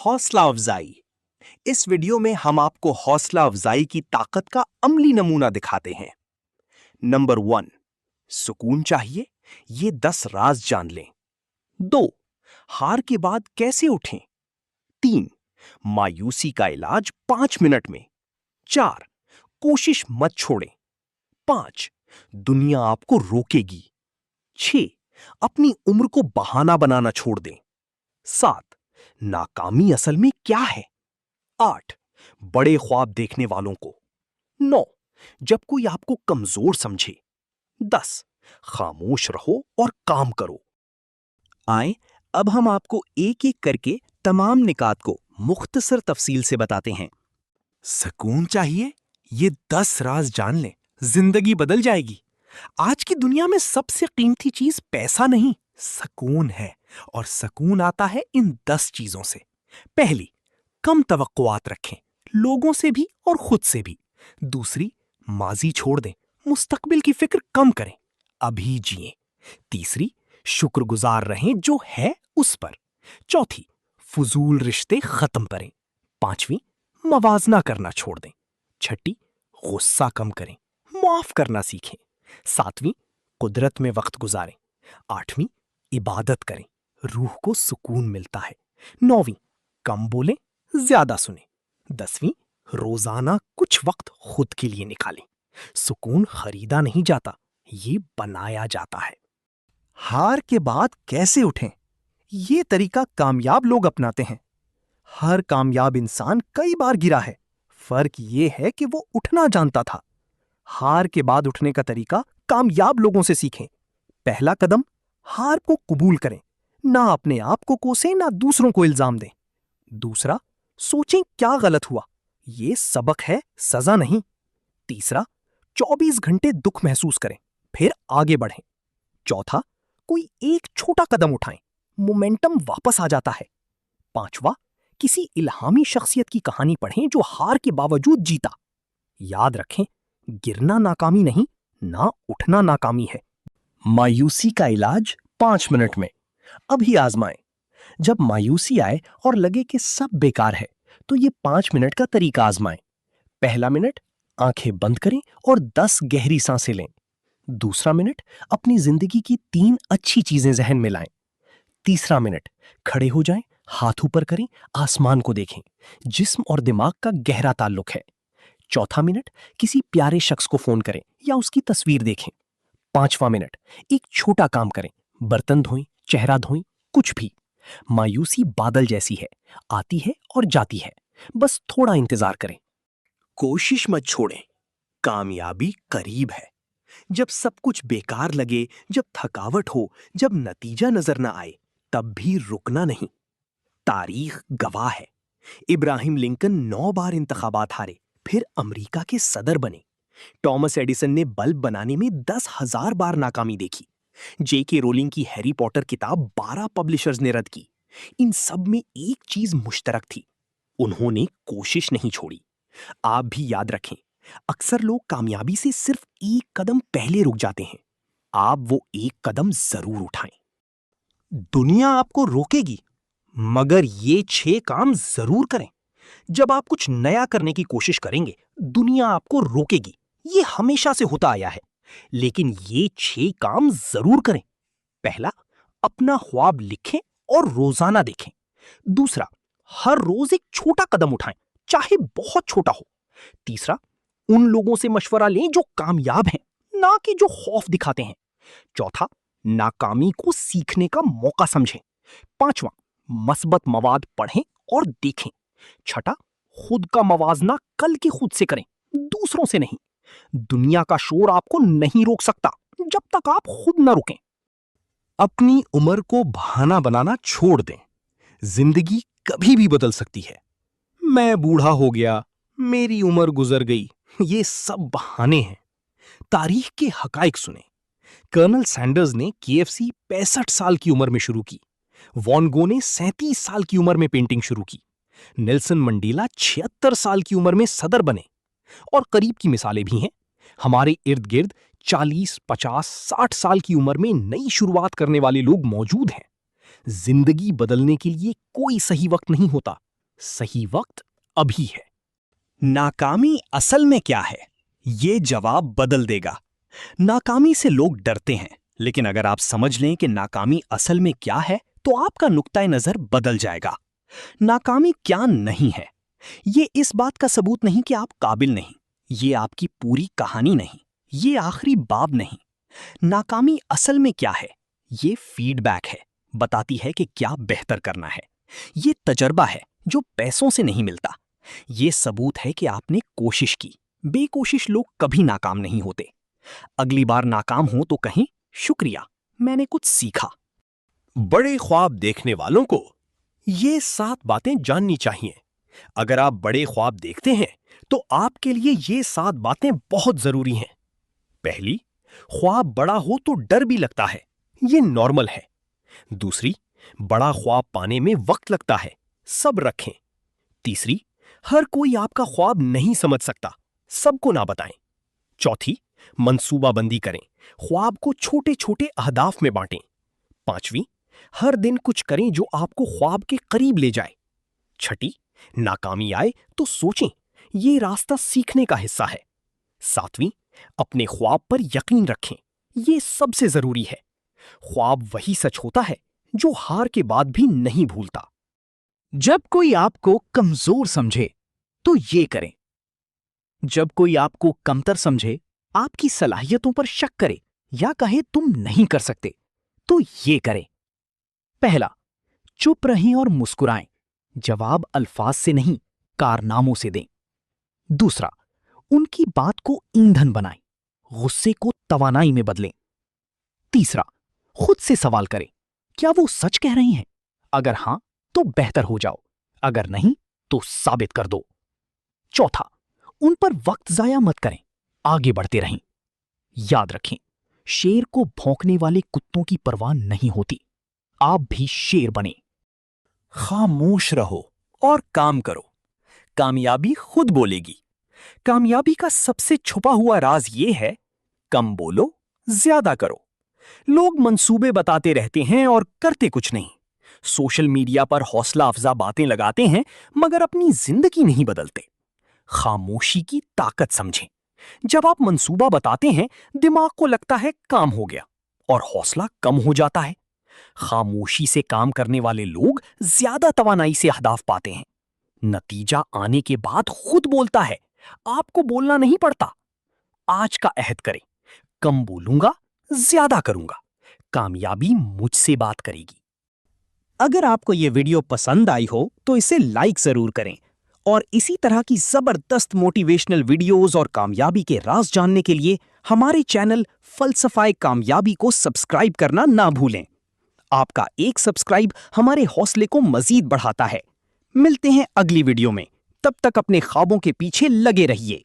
हौसला अफजाई। इस वीडियो में हम आपको हौसला अफजाई की ताकत का अमली नमूना दिखाते हैं। नंबर 1, सुकून चाहिए? ये 10 राज जान लें। 2, हार के बाद कैसे उठें? 3, मायूसी का इलाज 5 मिनट में। 4, कोशिश मत छोड़ें। 5, दुनिया आपको रोकेगी। 6, अपनी उम्र को बहाना बनाना छोड़ दें। 7, नाकामी असल में क्या है? 8, बड़े ख्वाब देखने वालों को। 9, जब कोई आपको कमजोर समझे। 10, खामोश रहो और काम करो। आए, अब हम आपको एक एक करके तमाम निकात को मुख्तसर तफसील से बताते हैं। सुकून चाहिए? ये 10 राज जान लें, जिंदगी बदल जाएगी। आज की दुनिया में सबसे कीमती चीज पैसा नहीं, सुकून है। और सुकून आता है इन 10 चीजों से। पहली, कम तवक्कुआत रखें, लोगों से भी और खुद से भी। दूसरी, माजी छोड़ दें, मुस्तकबिल की फिक्र कम करें, अभी जिएं। तीसरी, शुक्रगुजार रहें जो है उस पर। चौथी, फजूल रिश्ते खत्म करें। पांचवी, मवाजना करना छोड़ दें। छठी, गुस्सा कम करें, माफ करना सीखें। सातवीं, कुदरत में वक्त गुजारें। आठवीं, इबादत करें, रूह को सुकून मिलता है। नौवीं, कम बोलें, ज्यादा सुने। 10वीं, रोजाना कुछ वक्त खुद के लिए निकालें। सुकून खरीदा नहीं जाता, ये बनाया जाता है। हार के बाद कैसे उठें? ये तरीका कामयाब लोग अपनाते हैं। हर कामयाब इंसान कई बार गिरा है, फर्क ये है कि वो उठना जानता था। हार के बाद उठने का तरीका कामयाब लोगों से सीखें। पहला कदम, हार को कबूल करें, ना अपने आप को कोसें ना दूसरों को इल्जाम दें। दूसरा, सोचें क्या गलत हुआ, ये सबक है, सजा नहीं। तीसरा, 24 घंटे दुख महसूस करें, फिर आगे बढ़ें। चौथा, कोई एक छोटा कदम उठाएं, मोमेंटम वापस आ जाता है। पांचवा, किसी इल्हामी शख्सियत की कहानी पढ़ें जो हार के बावजूद जीता। याद रखें, गिरना नाकामी नहीं, ना उठना नाकामी है। मायूसी का इलाज 5 मिनट में। अभी आजमाएं। जब मायूसी आए और लगे कि सब बेकार है, तो ये 5 मिनट का तरीका आजमाएं। पहला मिनट, आंखें बंद करें और 10 गहरी सांसें लें। दूसरा मिनट, अपनी जिंदगी की 3 अच्छी चीजें जहन में लाएं। तीसरा मिनट, खड़े हो जाएं, हाथ ऊपर करें, आसमान को देखें, जिस्म और दिमाग का गहरा ताल्लुक है। चौथा मिनट, किसी प्यारे शख्स को फोन करें या उसकी तस्वीर देखें। पांचवा मिनट, एक छोटा काम करें, बर्तन धोएं, चेहरा धोएं, कुछ भी। मायूसी बादल जैसी है, आती है और जाती है, बस थोड़ा इंतजार करें। कोशिश मत छोड़ें, कामयाबी करीब है। जब सब कुछ बेकार लगे, जब थकावट हो, जब नतीजा नजर न आए, तब भी रुकना नहीं। तारीख गवाह है, इब्राहिम लिंकन 9 बार इंतखाबात हारे, फिर अमेरिका के सदर बने। टॉमस एडिसन ने बल्ब बनाने में 10,000 बार नाकामी देखी। जेके रोलिंग की हैरी पॉटर किताब 12 पब्लिशर्स ने रद्द की। इन सब में एक चीज मुश्तरक थी, उन्होंने कोशिश नहीं छोड़ी। आप भी याद रखें, अक्सर लोग कामयाबी से सिर्फ एक कदम पहले रुक जाते हैं। आप वो एक कदम जरूर उठाएं। दुनिया आपको रोकेगी, मगर ये 6 काम जरूर करें। जब आप कुछ नया करने की कोशिश करेंगे, दुनिया आपको रोकेगी, ये हमेशा से होता आया है। लेकिन ये 6 काम जरूर करें। पहला, अपना ख्वाब लिखें और रोजाना देखें। दूसरा, हर रोज एक छोटा कदम उठाएं, चाहे बहुत छोटा हो। तीसरा, उन लोगों से मशवरा लें जो कामयाब हैं, ना कि जो खौफ दिखाते हैं। चौथा, नाकामी को सीखने का मौका समझें। पांचवा, मस्बत मवाद पढ़ें और देखें। छठा, खुद का मवाजना कल के खुद से करें, दूसरों से नहीं। दुनिया का शोर आपको नहीं रोक सकता जब तक आप खुद न रुकें। अपनी उम्र को बहाना बनाना छोड़ दें, जिंदगी कभी भी बदल सकती है। मैं बूढ़ा हो गया, मेरी उम्र गुजर गई, ये सब बहाने हैं। तारीख के हकाइक सुने। कर्नल सैंडर्स ने केएफसी 65 साल की उम्र में शुरू की। वॉन गो ने 37 साल की उम्र में पेंटिंग शुरू की। नेल्सन मंडेला 76 साल की उम्र में सदर बने। और करीब की मिसालें भी हैं। हमारे इर्द गिर्द 40, 50, 60 साल की उम्र में नई शुरुआत करने वाले लोग मौजूद हैं। जिंदगी बदलने के लिए कोई सही वक्त नहीं होता, सही वक्त अभी है। नाकामी असल में क्या है, ये जवाब बदल देगा। नाकामी से लोग डरते हैं, लेकिन अगर आप समझ लें कि नाकामी असल में क्या है, तो आपका नुक्ता नजर बदल जाएगा। नाकामी क्या नहीं है, ये इस बात का सबूत नहीं कि आप काबिल नहीं, ये आपकी पूरी कहानी नहीं, ये आखिरी बाब नहीं। नाकामी असल में क्या है, ये फीडबैक है, बताती है कि क्या बेहतर करना है। ये तजर्बा है जो पैसों से नहीं मिलता। ये सबूत है कि आपने कोशिश की। बेकोशिश लोग कभी नाकाम नहीं होते। अगली बार नाकाम हो तो कहें, शुक्रिया, मैंने कुछ सीखा। बड़े ख्वाब देखने वालों को ये 7 बातें जाननी चाहिए। अगर आप बड़े ख्वाब देखते हैं तो आपके लिए ये 7 बातें बहुत जरूरी हैं। पहली, ख्वाब बड़ा हो तो डर भी लगता है, ये नॉर्मल है। दूसरी, बड़ा ख्वाब पाने में वक्त लगता है, सब्र रखें। तीसरी, हर कोई आपका ख्वाब नहीं समझ सकता, सबको ना बताएं। चौथी, मंसूबाबंदी करें, ख्वाब को छोटे छोटे अहदाफ में बांटें। पांचवी, हर दिन कुछ करें जो आपको ख्वाब के करीब ले जाए। छठी, नाकामी आए तो सोचें, ये रास्ता सीखने का हिस्सा है। सातवीं, अपने ख्वाब पर यकीन रखें, ये सबसे जरूरी है। ख्वाब वही सच होता है जो हार के बाद भी नहीं भूलता। जब कोई आपको कमजोर समझे तो ये करें। जब कोई आपको कमतर समझे, आपकी सलाहियतों पर शक करे या कहे तुम नहीं कर सकते, तो ये करें। पहला, चुप रहें और मुस्कुराएं। जवाब अल्फाज से नहीं, कारनामों से दें। दूसरा, उनकी बात को ईंधन बनाएं, गुस्से को तवानाई में बदलें। तीसरा, खुद से सवाल करें, क्या वो सच कह रही हैं? अगर हां तो बेहतर हो जाओ, अगर नहीं तो साबित कर दो। चौथा, उन पर वक्त जाया मत करें, आगे बढ़ते रहें। याद रखें, शेर को भौंकने वाले कुत्तों की परवाह नहीं होती। आप भी शेर बने। खामोश रहो और काम करो, कामयाबी खुद बोलेगी। कामयाबी का सबसे छुपा हुआ राज ये है, कम बोलो, ज्यादा करो। लोग मंसूबे बताते रहते हैं और करते कुछ नहीं। सोशल मीडिया पर हौसला अफजा बातें लगाते हैं, मगर अपनी जिंदगी नहीं बदलते। खामोशी की ताकत समझें। जब आप मंसूबा बताते हैं, दिमाग को लगता है काम हो गया और हौसला कम हो जाता है। खामोशी से काम करने वाले लोग ज्यादा तवानाई से अहदाफ पाते हैं। नतीजा आने के बाद खुद बोलता है, आपको बोलना नहीं पड़ता। आज का अहद करें, कम बोलूंगा, ज्यादा करूंगा, कामयाबी मुझसे बात करेगी। अगर आपको ये वीडियो पसंद आई हो तो इसे लाइक जरूर करें और इसी तरह की जबरदस्त मोटिवेशनल वीडियोस और कामयाबी के राज जानने के लिए हमारे चैनल फलसफाए कामयाबी को सब्सक्राइब करना ना भूलें। आपका एक सब्सक्राइब हमारे हौसले को मजीद बढ़ाता है। मिलते हैं अगली वीडियो में, तब तक अपने ख्वाबों के पीछे लगे रहिए।